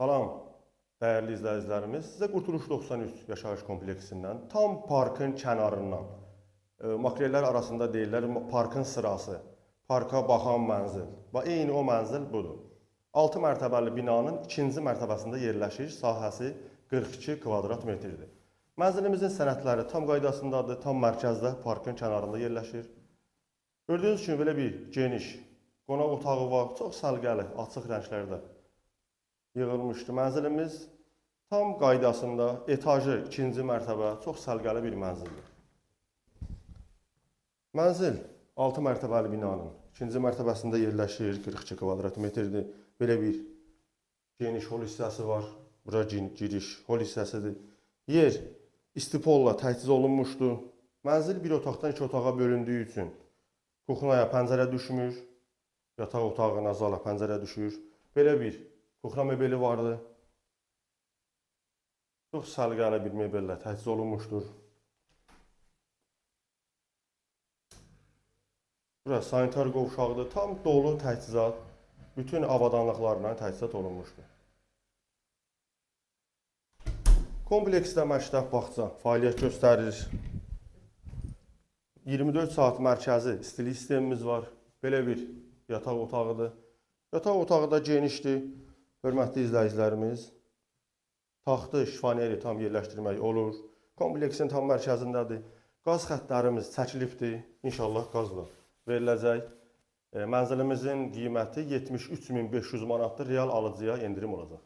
Salam, dəyərli izləyicilərimiz. Sizə Qurtuluş 93 yaşayış kompleksindən, tam parkın kənarından, makrellər arasında deyirlər, parkın sırası, parka baxan mənzil və eyni o mənzil budur. 6 mərtəbəli binanın 2-ci mərtəbəsində yerləşir, sahəsi 42 kvadrat metrdir. Mənzilimizin sənədləri tam qaydasındadır, tam mərkəzdə, parkın kənarında yerləşir. Gördüyünüz kimi belə bir geniş qonaq otağı var, çox səliqəli, açıq rənglərdə yığılmışdı. Mənzilimiz tam qaydasında, etajı 2-ci mərtəbə, çox səliqəli bir mənzildir. Mənzil 6 mərtəbəli binanın 2-ci mərtəbəsində yerləşir, 42 kvadrat metrdir. Belə bir geniş hol hissəsi var. Bura giriş hol hissəsidir. Yer istipolla təchiz olunmuşdur. Mənzil bir otaqdan 2 otağa bölündüyü üçün kuxnaya pəncərə düşmür, yataq otağına, zala pəncərə düşür. Belə bir kuxna mebeli vardı. Çox səliqəli bir mebellə təchiz olunmuşdur. Burası sanitar qovşağıdır. Tam dolu təchizat, bütün avadanlıqlarla təchizat olunmuşdur. Kompleksdə məktəb bağça fəaliyyət göstərir. 24 saat mərkəzi istilik sistemimiz var. Belə bir yataq otağıdır. Yataq otağı da genişdir. Hörmətli izləyicilərimiz, taxtı, şifaneri tam yerləşdirmək olur. Kompleksin tam mərkəzindədir. Qaz xəttlərimiz çəkilibdir. İnşallah qazla veriləcək. Mənzilimizin qiyməti 73.500 manatdır. Real alıcıya endirim olacaq.